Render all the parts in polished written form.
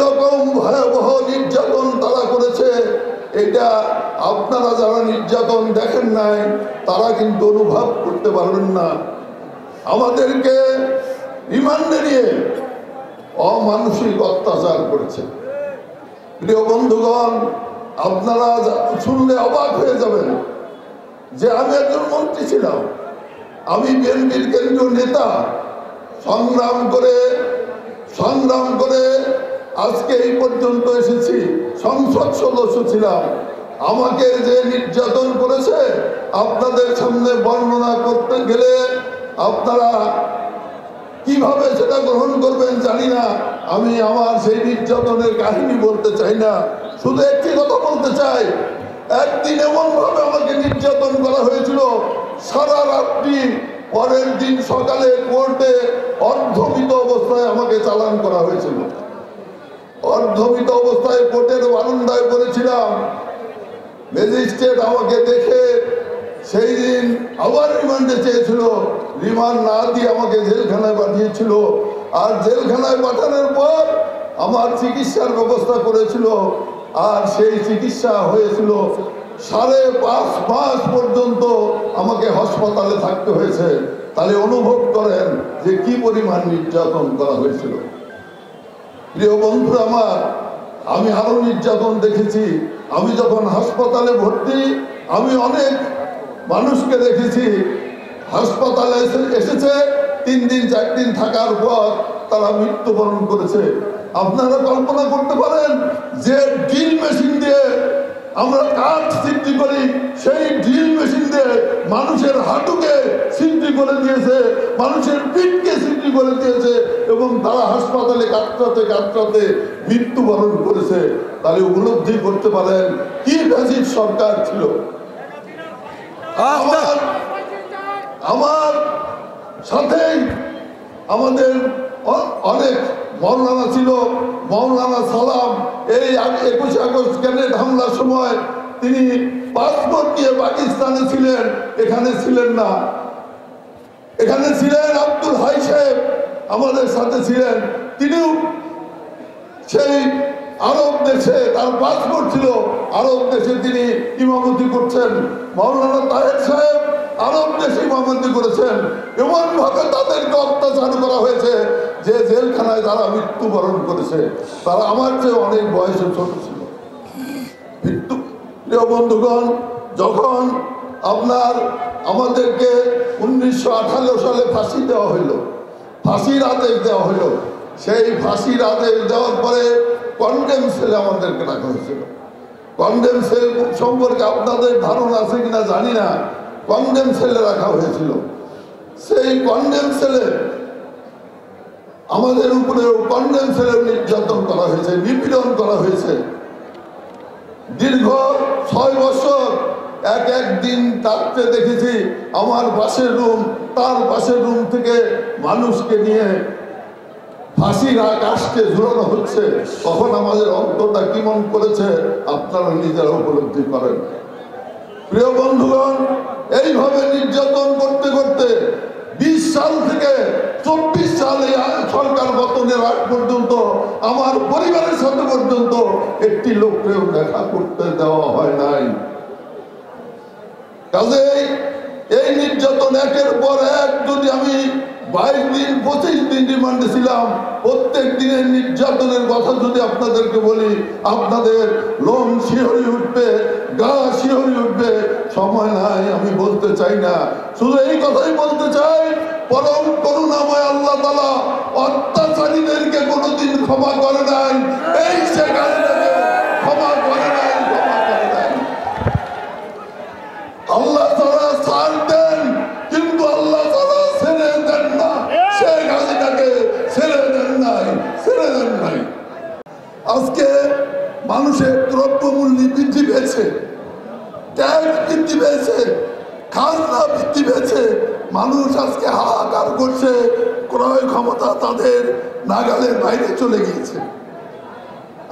রকম ভয়াবহ নির্যাতন তারা করেছে, এটা আপনারা যারা নির্যাতন দেখেন নাই তারা কিন্তু অনুভব করতে পারবেন না। আমাদেরকে রিমান্ডে নিয়ে অমানসিক অত্যাচার করেছে। প্রিয় বন্ধুগণ, আপনারা শুনলে অবাক হয়ে যাবেন যে আমি একজন মন্ত্রী ছিলাম, আমি বিএনপির কেন্দ্রীয় নেতা, সংগ্রাম করে আজকে এই পর্যন্ত এসেছি, সংসদ সদস্য ছিলাম। আমাকে যে নির্যাতন করেছে আপনাদের সামনে বর্ণনা করতে গেলে আপনারা কিভাবে সেটা গ্রহণ করবেন জানি না। আমি আমার সেই নির্যাতনের কাহিনী বলতে চাই না, শুধু একটি কথা বলতে চাই। একদিন এমন ভাবে আমাকে নির্যাতন করা হয়েছিল, সারা রাত্রি, পরের দিন সকালে কোর্টে অর্ধমিত অবস্থায় আমাকে চালান করা হয়েছিল। অর্ধমিত অবস্থায় কোর্টের বারান্দায় পড়েছিলাম। ম্যাজিস্ট্রেট আমাকে দেখে সেই দিন আবার রিমান্ডে চেয়েছিল, রিমান্ড না দিয়ে আমাকে জেলখানায় পাঠিয়েছিল। আর জেলখানায় পাঠানোর পর আমার চিকিৎসার ব্যবস্থা করেছিল, আর সেই চিকিৎসা হয়েছিল 5.5 মাস পর্যন্ত আমাকে হাসপাতালে থাকতে হয়েছে। তাহলে অনুভব করেন যে কি পরিমাণ নির্যাতন করা হয়েছিল। প্রিয় বন্ধুরা আমার, আমি আরো নির্যাতন দেখেছি। আমি যখন হাসপাতালে ভর্তি, আমি অনেক মানুষকে দেখেছি হাসপাতালে এসেছে 3 দিন 4 দিন থাকার পর তারা মৃত্যুবরণ করেছে। আপনারা কল্পনা করতে পারেন যে ড্রিল মেশিন দিয়ে আমরা কাঠ সিদ্ধি করি, সেই ড্রিল মেশিন দিয়ে মানুষের হাঁটুকে সিদ্ধি করে দিয়েছে, মানুষের পিঠকে সিদ্ধি করে দিয়েছে, এবং তারা হাসপাতালে কাতরাতে মৃত্যুবরণ করেছে। তাহলে উপলব্ধি করতে পারেন কি ফ্যাসিস্ট সরকার ছিল। আমার সাথেই আমাদের অনেক মৌলানা ছিল, মৌলানা সালাম। এই 21 আগস্ট গ্রেনেড হামলার সময় তিনি পাসপোর্ট নিয়ে পাকিস্তানে ছিলেন, এখানে ছিলেন না। এখানে ছিলেন আব্দুল হাই সাহেব, আমাদের সাথে ছিলেন। তিনিও সেই আরব দেশে, তার পাসপোর্ট ছিল, আরব দেশে তিনি ইমামতি করছেন। মৌলানা তাহের সাহেব আরব দেশে ইমামতি করেছেন। এমন ভাবে তাদেরকে অত্যাচার করা হয়েছে যে জেলখানায় তারা মৃত্যুবরণ করেছে। তারা আমার চেয়ে অনেক বয়সে ছোট ছিল। প্রিয় বন্ধুগণ, যখন আমাদেরকে 1918 সালে ফাঁসি দেওয়া হইল, ফাঁসির আদেশ দেওয়া হইল, সেই ফাঁসির আদেশ দেওয়ার পরে কন্ডেম সেলে আমাদেরকে রাখা হয়েছিল। কন্ডেম সেল সম্পর্কে আপনাদের ধারণা আছে কিনা জানি না। কন্ডেম সেলে রাখা হয়েছিল। সেই কন্ডেম সেলে আমাদের উপরেও কন্ডেম সেলে নির্যাতন করা হয়েছে, নিপীড়ন করা হয়েছে। দীর্ঘ 6 বছর এক দিন থাকতে দেখেছি আমার পাশের রুম, তার পাশের রুম থেকে মানুষকে নিয়ে ফাঁসির আকাশকে ঝুলানো হচ্ছে। তখন আমাদের অন্তরটা কেমন করেছে আপনারা নিজেরা উপলব্ধি করেন। প্রিয় বন্ধুগণ, এইভাবে নির্যাতন করতে করতে 20 সাল থেকে 24 সালে সরকার পতনের আগ পর্যন্ত আমার পরিবারের সাথে পর্যন্ত একটি লোককেও দেখা করতে দেওয়া হয় নাই। কাজেই এই নির্যাতন একের পর এক, যদি আমি 22 দিন 25 দিন রিমান্ডে ছিলাম, প্রত্যেক দিনের নির্যাতনের কথা যদি আপনাদেরকে বলি আপনাদের লোম শিহরি উঠবে, গা শিহরি উঠবে। সময় নাই, আমি বলতে চাই না। শুধু এই কথাই বলতে চাই, পরম করুণাময় আল্লাহ তাআলা অত্যাচারীদেরকে কোনোদিন ক্ষমা করে নাই। এই সেখানে ক্ষমা করে নাই, ক্ষমা করে নাই। আল্লাহ তাআলা ছাড় দেন, কিন্তু আল্লাহ তাআলা ছেড়ে দেন না। শেখ হাসিনাকে ছেড়ে দেন নাই, ছেড়ে দেন নাই। আজকে মানুষের দ্রব্যমূল্য বৃদ্ধি পেয়েছে, ট্যাক্স বৃদ্ধি পেয়েছে, খাজনা বৃদ্ধি পেয়েছে। মানুষ আজকে হাহাকার করছে, ক্রয় ক্ষমতা তাদের নাগালের বাইরে চলে গিয়েছে।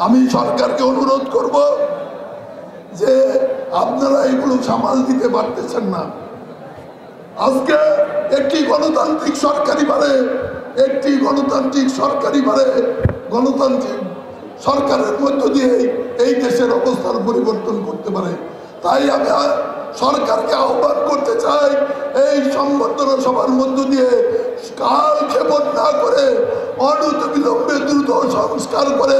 আমি সরকারকে অনুরোধ করব যে আপনারা এগুলো সামাল দিতে পারতেছেন না। আজকে একটি গণতান্ত্রিক সরকারি বারে গণতান্ত্রিক সরকারের মধ্য দিয়ে এই দেশের অবস্থার পরিবর্তন করতে পারে। তাই আমি সরকারকে আহ্বান করতে চাই, এই সংবর্ধনা সভার মধ্য দিয়ে কাল ক্ষেপণ না করে অনতিবিলম্বে দ্রুত সংস্কার করে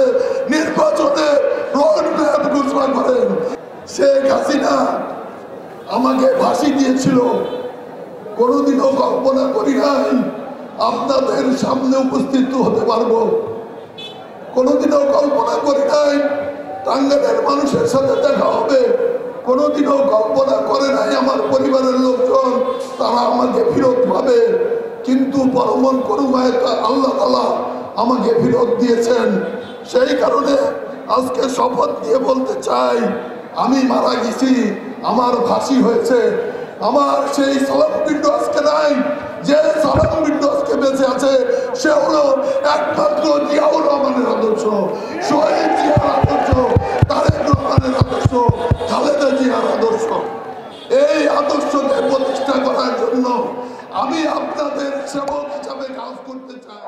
নির্বাচনে রোড ম্যাপ ঘোষণা করেন। শেখ হাসিনা আমাকে ফাঁসি দিয়েছিল, কোনোদিনও কল্পনা করি নাই আপনাদের সামনে উপস্থিত হতে পারবো। কোনোদিনও কল্পনা করি নাই টাঙ্গাইলের মানুষের সাথে দেখা হবে। কোনোদিনও কল্পনা করে নাই আমার পরিবারের লোকজন তারা আমাকে ফেরত পাবে। কিন্তু পরমন করুণায় আল্লাহ তাআলা আমাকে ফেরত দিয়েছেন। সেই কারণে আজকে শপথ দিয়ে বলতে চাই, আমি মারা গেছি, আমার ফাঁসি হয়েছে, আমার সেই সালাম বিন্দু আজকে নাই। যে সালাম বিন্দু আজকে বেঁচে আছে সে হলো একমাত্র জিয়াউর রহমানের আদর্শ, শহীদ জিয়ার আদর্শ, তারেক রহমানের আদর্শ, খালেদা জিয়ার আদর্শ। এই আদর্শকে প্রতিষ্ঠা করার জন্য আমি আপনাদের সেবক হিসাবে কাজ করতে চাই।